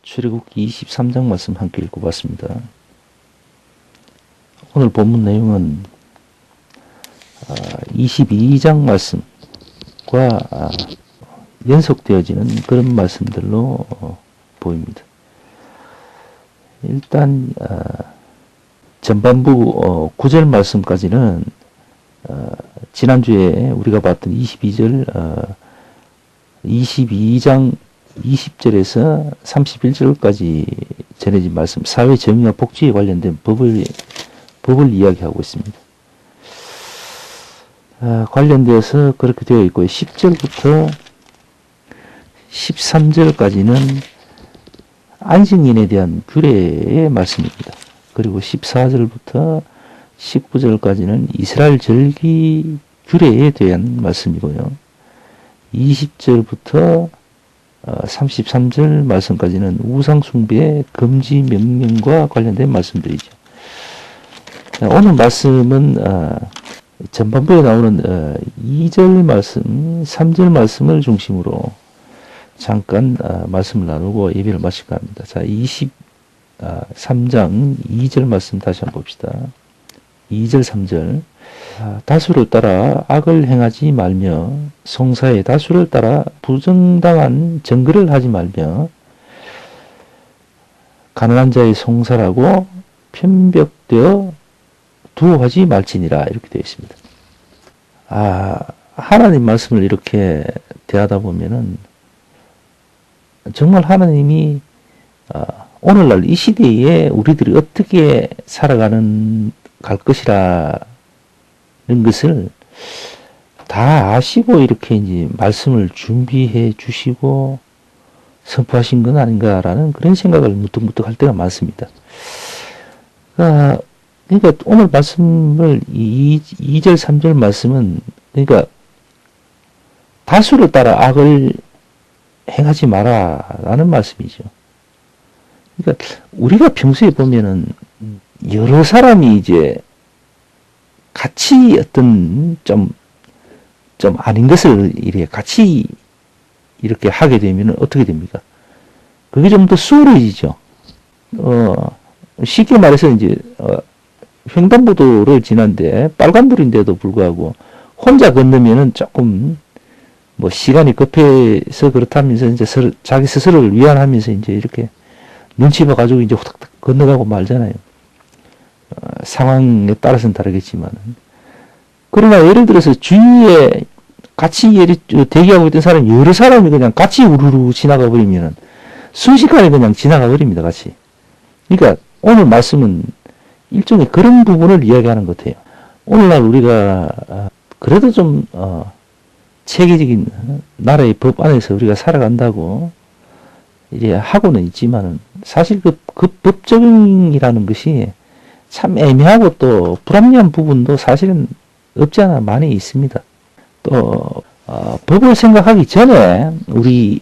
출애굽기 23장 말씀 함께 읽어봤습니다. 오늘 본문 내용은 22장 말씀과 연속되어지는 그런 말씀들로 보입니다. 일단 전반부 9절 말씀까지는 지난주에 우리가 봤던 22장 20절에서 31절까지 전해진 말씀, 사회 정의와 복지에 관련된 법을 이야기하고 있습니다. 관련되어서 그렇게 되어 있고요. 10절부터 13절까지는 안식년에 대한 규례의 말씀입니다. 그리고 14절부터 19절까지는 이스라엘 절기 규례에 대한 말씀이고요. 20절부터 33절 말씀까지는 우상숭배 금지 명령과 관련된 말씀들이죠. 오늘 말씀은 전반부에 나오는 2절 말씀, 3절 말씀을 중심으로 잠깐 말씀을 나누고 예배를 마칠까 합니다. 자, 23장 2절 말씀 다시 한번 봅시다. 2절, 3절. 다수를 따라 악을 행하지 말며 송사의 다수를 따라 부정당한 정글을 하지 말며 가난한 자의 송사라고 편벽되어 두어하지 말지니라, 이렇게 되어 있습니다. 하나님 말씀을 이렇게 대하다 보면은 정말 하나님이 오늘날 이 시대에 우리들이 어떻게 갈 것이라는 것을 다 아시고 이렇게 이제 말씀을 준비해 주시고 선포하신 건 아닌가라는 그런 생각을 무뚝무뚝 할 때가 많습니다. 그러니까 오늘 말씀을 2절, 3절 말씀은 그러니까 다수를 따라 악을 행하지 마라라는 말씀이죠. 그러니까 우리가 평소에 보면은 여러 사람이 이제 같이 어떤 좀 아닌 것을 같이 이렇게 하게 되면 어떻게 됩니까? 그게 좀 더 수월해지죠. 쉽게 말해서 이제 횡단보도를 지난데 빨간불인데도 불구하고 혼자 건너면은 조금 뭐 시간이 급해서 그렇다면서 이제 자기 스스로를 위안하면서 이제 이렇게 눈치 봐가지고 이제 후닥닥 건너가고 말잖아요. 상황에 따라서는 다르겠지만. 그러나 예를 들어서 주위에 같이 대기하고 있던 사람이 여러 사람이 그냥 같이 우르르 지나가 버리면은 순식간에 그냥 지나가 버립니다, 같이. 그러니까 오늘 말씀은 일종의 그런 부분을 이야기하는 것 같아요. 오늘날 우리가 그래도 좀 체계적인 나라의 법 안에서 우리가 살아간다고 이제 하고는 있지만은 사실 그 법 적용이라는 것이 참 애매하고 또 불합리한 부분도 사실은 없지 않아 많이 있습니다. 또 법을 생각하기 전에 우리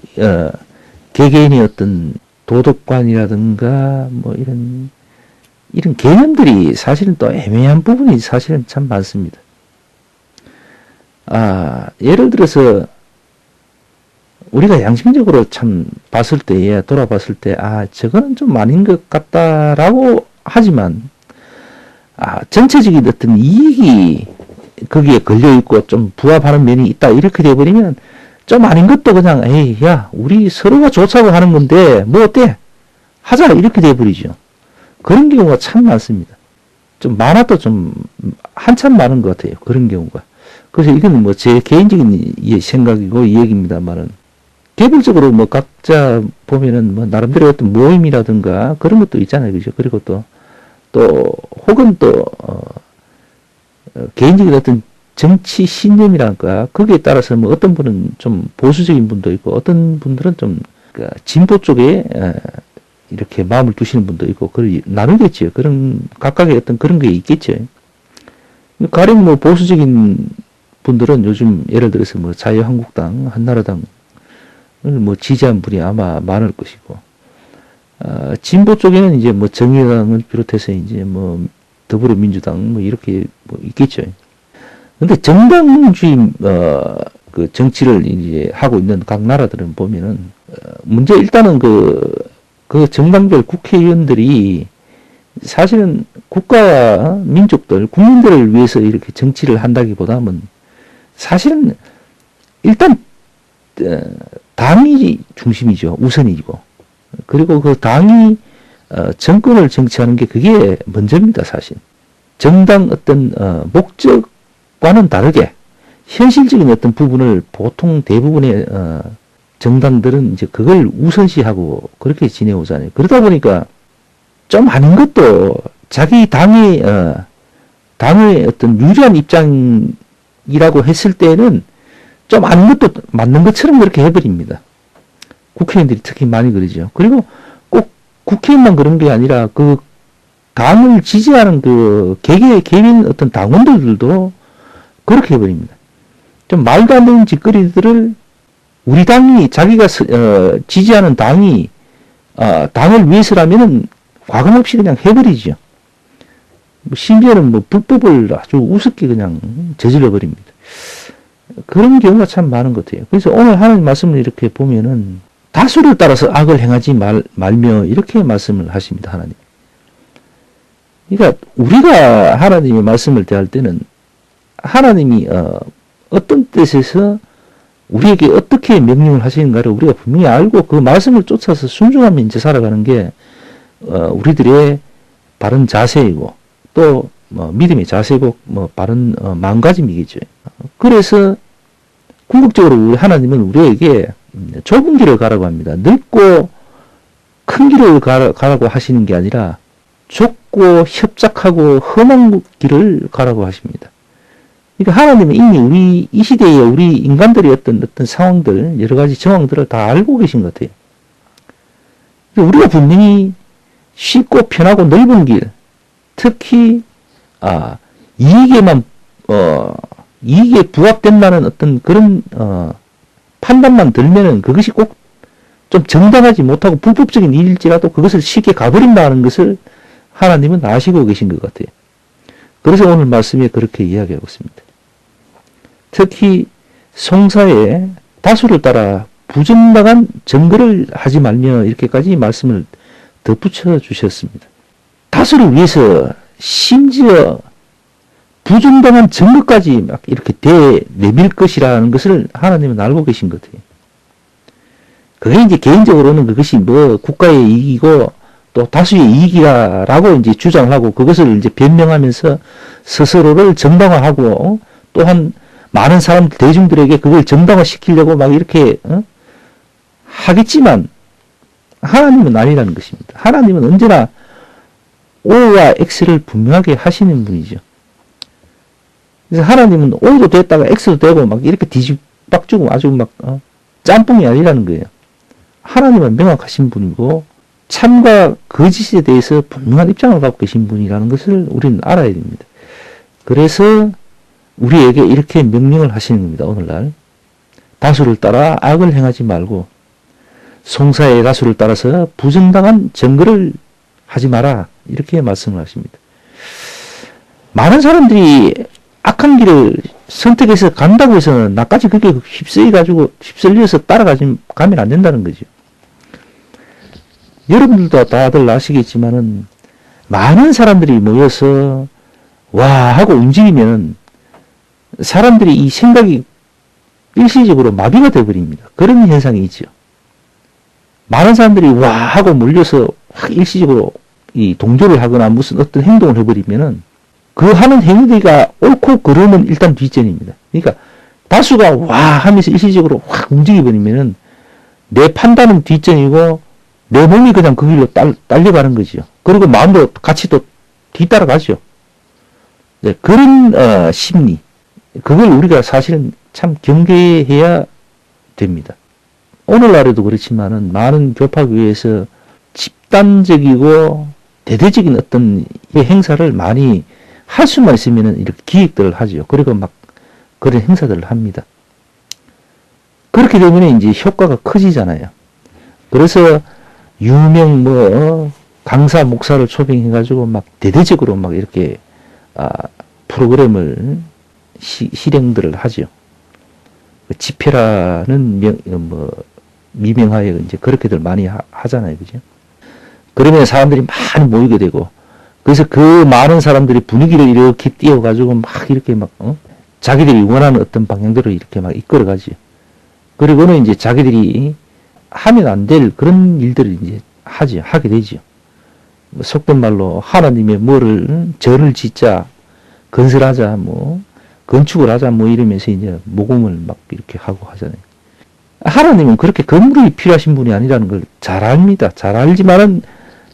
개개인의 어떤 도덕관이라든가 뭐 이런 개념들이 사실은 또 애매한 부분이 사실은 참 많습니다. 예를 들어서 우리가 양심적으로 참 돌아봤을 때 저거는 좀 아닌 것 같다라고 하지만 전체적인 어떤 이익이 거기에 걸려있고 좀 부합하는 면이 있다 이렇게 돼버리면 좀 아닌 것도 그냥 우리 서로가 좋자고 하는 건데 뭐 어때? 하자 이렇게 돼버리죠. 그런 경우가 참 많습니다. 좀 많아도 좀 한참 많은 것 같아요. 그런 경우가. 그래서 이건 뭐 제 개인적인 생각이고 이 얘기입니다만은 개별적으로 뭐 각자 보면은 뭐 나름대로 어떤 모임이라든가 그런 것도 있잖아요. 그죠? 그리고 또 혹은 개인적인 어떤 정치 신념이랄까 거기에 따라서 뭐 어떤 분은 좀 보수적인 분도 있고 어떤 분들은 좀 진보 쪽에 이렇게 마음을 두시는 분도 있고 나누겠죠. 그런 각각의 어떤 그런 게 있겠죠. 가령 뭐 보수적인 분들은 요즘 예를 들어서 뭐 자유한국당, 한나라당을 뭐 지지한 분이 아마 많을 것이고, 진보 쪽에는 이제 뭐 정의당을 비롯해서 이제 뭐 더불어민주당 뭐 이렇게 뭐 있겠죠. 근데 정당주의 그 정치를 이제 하고 있는 각 나라들은 보면은 일단은 그 정당별 국회의원들이 사실은 국가와 민족들, 국민들을 위해서 이렇게 정치를 한다기보다는 사실은 일단 당이 중심이죠. 우선이고. 그리고 그 당이 정권을 정치하는 게 그게 먼저입니다. 사실. 정당 어떤 목적과는 다르게 현실적인 어떤 부분을 보통 대부분의 정당들은 이제 그걸 우선시하고 그렇게 지내오잖아요. 그러다 보니까 좀 아닌 것도 자기 당의 어떤 유리한 입장이라고 했을 때는 좀 아닌 것도 맞는 것처럼 그렇게 해버립니다. 국회의원들이 특히 많이 그러죠. 그리고 꼭 국회의원만 그런 게 아니라 그 당을 지지하는 그 개개인 어떤 당원들도 그렇게 해버립니다. 좀 말도 안 되는 짓거리들을 우리 당이 자기가 지지하는 당이 당을 위해서라면은 과감없이 그냥 해버리죠. 심지어는 뭐 불법을 아주 우습게 그냥 저질러 버립니다. 그런 경우가 참 많은 것 같아요. 그래서 오늘 하나님 말씀을 이렇게 보면은 다수를 따라서 악을 행하지 말며 이렇게 말씀을 하십니다. 하나님. 그러니까 우리가 하나님의 말씀을 대할 때는 하나님이 어떤 뜻에서 우리에게 어떻게 명령을 하시는가를 우리가 분명히 알고 그 말씀을 쫓아서 순종하며 이제 살아가는 게 우리들의 바른 자세이고 또 믿음의 자세고 바른 마음가짐이겠죠. 그래서 궁극적으로 우리 하나님은 우리에게 좁은 길을 가라고 합니다. 넓고 큰 길을 가라고 하시는 게 아니라 좁고 협착하고 험한 길을 가라고 하십니다. 그러니까 하나님은 이미 우리 이 시대에 우리 인간들의 어떤 상황들, 여러 가지 정황들을 다 알고 계신 것 같아요. 우리가 분명히 쉽고 편하고 넓은 길, 특히 이익에 부합된다는 어떤 그런 판단만 들면은 그것이 꼭 좀 정당하지 못하고 불법적인 일일지라도 그것을 쉽게 가버린다는 것을 하나님은 아시고 계신 것 같아요. 그래서 오늘 말씀에 그렇게 이야기하고 있습니다. 특히 송사에 다수를 따라 부정당한 증거를 하지 말며 이렇게까지 말씀을 덧붙여 주셨습니다. 다수를 위해서 심지어 부정당한 증거까지 막 이렇게 내밀 것이라는 것을 하나님은 알고 계신 것 같아요. 그게 이제 개인적으로는 그것이 뭐 국가의 이익이고 또 다수의 이익이라고 이제 주장을 하고 그것을 이제 변명하면서 스스로를 정당화하고 또한 많은 사람들, 대중들에게 그걸 정당화시키려고 막 이렇게 하겠지만 하나님은 아니라는 것입니다. 하나님은 언제나 O와 X를 분명하게 하시는 분이죠. 그래서 하나님은 O도 됐다가 X도 되고 막 이렇게 뒤집박주고 아주 막 짬뽕이 아니라는 거예요. 하나님은 명확하신 분이고 참과 거짓에 대해서 분명한 입장을 갖고 계신 분이라는 것을 우리는 알아야 됩니다. 그래서 우리에게 이렇게 명령을 하시는 겁니다. 오늘날 다수를 따라 악을 행하지 말고 송사의 다수를 따라서 부정당한 증거를 하지 마라 이렇게 말씀을 하십니다. 많은 사람들이 악한 길을 선택해서 간다고 해서는 나까지 그게 휩쓸려서 따라가면 안 된다는 거죠. 여러분들도 다들 아시겠지만은 많은 사람들이 모여서 와 하고 움직이면 사람들이 이 생각이 일시적으로 마비가 되어버립니다. 그런 현상이 있죠. 많은 사람들이 와 하고 몰려서 일시적으로 이 동조를 하거나 무슨 어떤 행동을 해버리면은 그 하는 행위가 옳고 그르면 일단 뒷전입니다. 그러니까 다수가 와 하면서 일시적으로 확 움직여버리면은 내 판단은 뒷전이고 내 몸이 그냥 그 길로 딸려가는 거죠. 그리고 마음도 같이 또 뒤따라가죠. 네, 그런 심리 그걸 우리가 사실은 참 경계해야 됩니다. 오늘날에도 그렇지만은 많은 교파교회에서 집단적이고 대대적인 어떤 행사를 많이 할 수만 있으면은 이렇게 기획들을 하죠. 그리고 막 그런 행사들을 합니다. 그렇게 되면 이제 효과가 커지잖아요. 그래서 유명 강사 목사를 초빙해가지고 막 대대적으로 막 이렇게 프로그램을 실행들을 하죠. 집회라는 미명하에 이제 그렇게들 많이 하잖아요, 그죠? 그러면 사람들이 많이 모이게 되고, 그래서 그 많은 사람들이 분위기를 이렇게 띄워가지고 막 이렇게 막, 자기들이 원하는 어떤 방향대로 이렇게 막 이끌어가지. 그리고는 이제 자기들이 하면 안 될 그런 일들을 이제 하게 되죠. 속된 말로 하나님의 뭐를, 절을 짓자, 건설하자, 뭐, 건축을 하자, 뭐 이러면서 이제 모금을 막 이렇게 하고 하잖아요. 하나님은 그렇게 건물이 필요하신 분이 아니라는 걸 잘 압니다. 잘 알지만은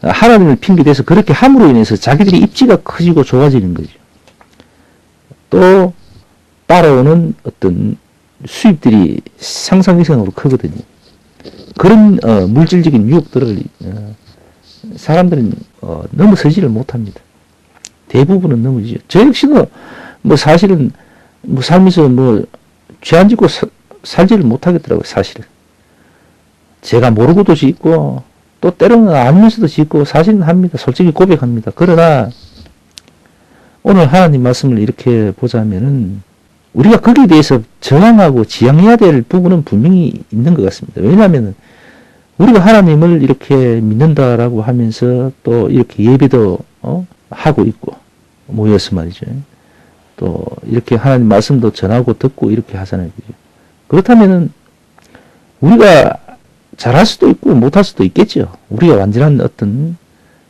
하나님을 핑계대서 그렇게 함으로 인해서 자기들이 입지가 커지고 좋아지는 거죠. 또 따라오는 어떤 수입들이 상상 이상으로 크거든요. 그런 물질적인 유혹들을 사람들은 넘어서지를 못합니다. 대부분은 넘어지죠. 저 역시도 뭐 사실은 뭐 살면서 뭐 죄 안 짓고 살지를 못하겠더라고요. 사실은 제가 모르고도 짓고 또 때로는 알면서도 짓고 사실은 합니다. 솔직히 고백합니다. 그러나 오늘 하나님 말씀을 이렇게 보자면은 우리가 거기에 대해서 저항하고 지양해야 될 부분은 분명히 있는 것 같습니다. 왜냐하면 우리가 하나님을 이렇게 믿는다라고 하면서 또 이렇게 예배도 하고 있고 모여서 말이죠. 또 이렇게 하나님 말씀도 전하고 듣고 이렇게 하잖아요. 그렇다면은 우리가 잘할 수도 있고 못할 수도 있겠죠. 우리가 완전한 어떤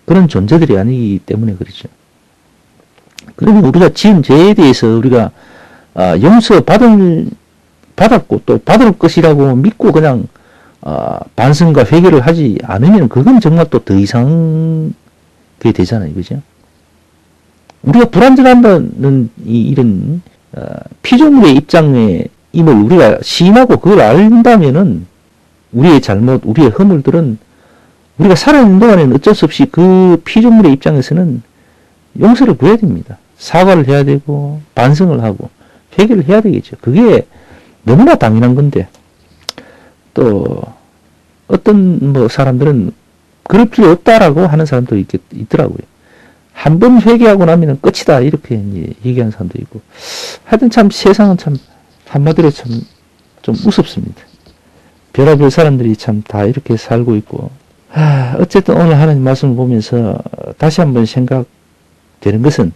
그런 존재들이 아니기 때문에 그렇죠. 그러면 우리가 지은 죄에 대해서 우리가 용서 받았고 또 받을 것이라고 믿고 그냥 반성과 회개를 하지 않으면 그건 정말 또 더 이상 그게 되잖아요. 그죠? 우리가 불완전한다는 이런 피조물의 입장에 임을 우리가 시인하고 그걸 안다면은 우리의 잘못, 우리의 허물들은 우리가 살아있는 동안에는 어쩔 수 없이 그 피조물의 입장에서는 용서를 구해야 됩니다. 사과를 해야 되고 반성을 하고 회개를 해야 되겠죠. 그게 너무나 당연한 건데 또 어떤 뭐 사람들은 그럴 필요 없다라고 하는 사람도 있더라고요. 한 번 회개하고 나면 끝이다 이렇게 이제 얘기하는 사람도 있고 하여튼 참 세상은 참 한마디로 참 좀 우습습니다. 별의별 사람들이 참 다 이렇게 살고 있고 어쨌든 오늘 하나님 말씀을 보면서 다시 한번 생각되는 것은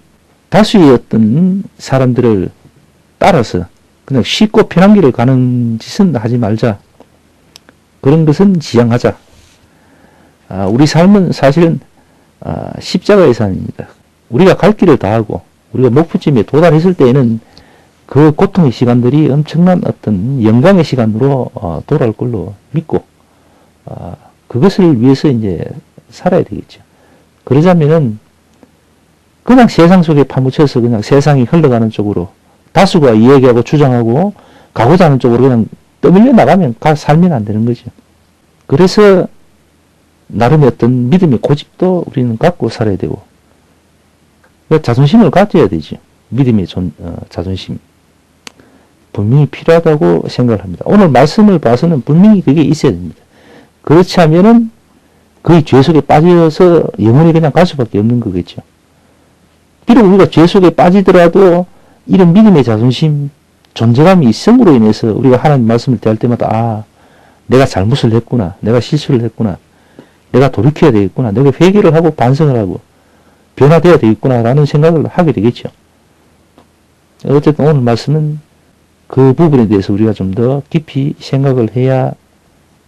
다수의 어떤 사람들을 따라서 그냥 쉽고 편한 길을 가는 짓은 하지 말자. 그런 것은 지양하자. 우리 삶은 사실은 십자가의 삶입니다. 우리가 갈 길을 다하고 우리가 목표점에 도달했을 때에는 그 고통의 시간들이 엄청난 어떤 영광의 시간으로 돌아올 걸로 믿고 그것을 위해서 이제 살아야 되겠죠. 그러자면은 그냥 세상 속에 파묻혀서 그냥 세상이 흘러가는 쪽으로 다수가 이야기하고 주장하고 가고자 하는 쪽으로 그냥 떠밀려 나가면 살면 안 되는 거죠. 그래서 나름의 어떤 믿음의 고집도 우리는 갖고 살아야 되고 자존심을 가져야 되죠. 믿음의 자존심. 분명히 필요하다고 생각을 합니다. 오늘 말씀을 봐서는 분명히 그게 있어야 됩니다. 그렇지 않으면은 거의 죄 속에 빠져서 영원히 그냥 갈 수밖에 없는 거겠죠. 비록 우리가 죄 속에 빠지더라도 이런 믿음의 자존심, 존재감이 있음으로 인해서 우리가 하나님 말씀을 대할 때마다 내가 잘못을 했구나. 내가 실수를 했구나. 내가 돌이켜야 되겠구나. 내가 회개를 하고 반성을 하고 변화되어야 되겠구나 라는 생각을 하게 되겠죠. 어쨌든 오늘 말씀은 그 부분에 대해서 우리가 좀 더 깊이 생각을 해야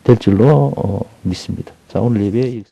될 줄로 믿습니다. 자, 오늘 예배